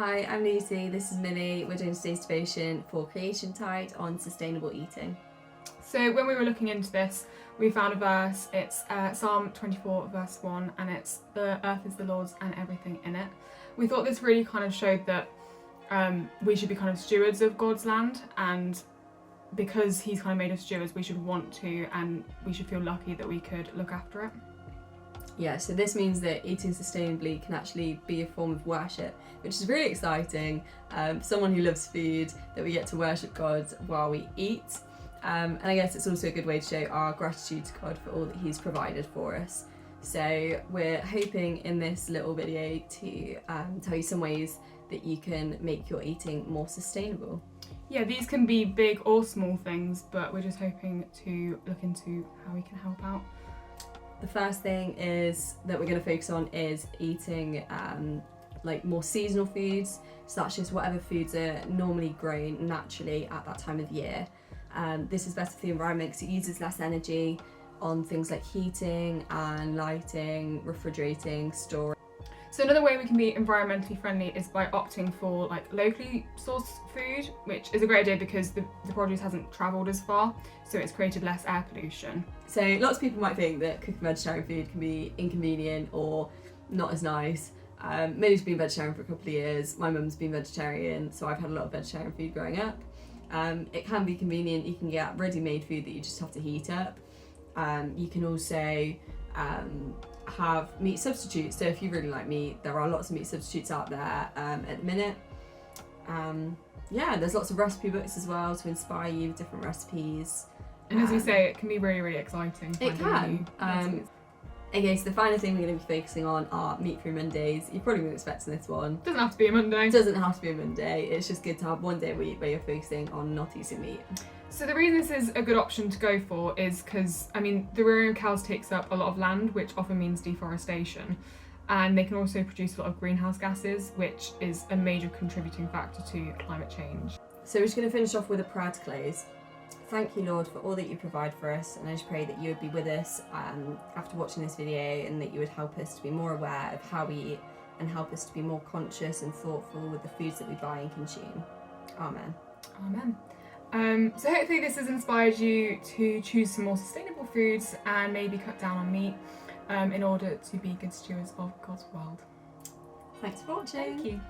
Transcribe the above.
Hi, I'm Lucy, this is Millie. We're doing today's devotion for Creationtide on sustainable eating. So when we were looking into this, we found a verse. It's Psalm 24 verse 1, and it's "The earth is the Lord's and everything in it." We thought this really kind of showed that we should be kind of stewards of God's land, and because he's kind of made us stewards, we should want to, and we should feel lucky that we could look after it. Yeah, so this means that eating sustainably can actually be a form of worship, which is really exciting. For someone who loves food, that we get to worship God while we eat. And I guess it's also a good way to show our gratitude to God for all that he's provided for us. So we're hoping in this little video to tell you some ways that you can make your eating more sustainable. Yeah, these can be big or small things, but we're just hoping to look into how we can help out. The first thing is that we're going to focus on is eating like more seasonal foods. So that's just whatever foods are normally grown naturally at that time of year. This is better for the environment because it uses less energy on things like heating and lighting, refrigerating, storing. So another way we can be environmentally friendly is by opting for like locally sourced food, which is a great idea because the produce hasn't travelled as far, so it's created less air pollution. So lots of people might think that cooking vegetarian food can be inconvenient or not as nice. Millie's been vegetarian for a couple of years, my mum's been vegetarian, so I've had a lot of vegetarian food growing up. It can be convenient, you can get ready-made food that you just have to heat up. You can also have meat substitutes, so if you really like meat, there are lots of meat substitutes out there at the minute. Yeah, there's lots of recipe books as well to inspire you with different recipes. And as we say, it can be really, really exciting. It can. Okay, so the final thing we're going to be focusing on are meat-free Mondays. You probably weren't expecting this one. Doesn't have to be a Monday. It doesn't have to be a Monday. It's just good to have one day a week where you're focusing on not eating meat. So the reason this is a good option to go for is because, I mean, the rearing of cows takes up a lot of land, which often means deforestation. And they can also produce a lot of greenhouse gases, which is a major contributing factor to climate change. So we're just going to finish off with a prayer to close. Thank you, Lord, for all that you provide for us, and I just pray that you would be with us after watching this video, and that you would help us to be more aware of how we eat and help us to be more conscious and thoughtful with the foods that we buy and consume. Amen. Amen. So hopefully this has inspired you to choose some more sustainable foods and maybe cut down on meat in order to be good stewards of God's world. Thanks for watching. Thank you.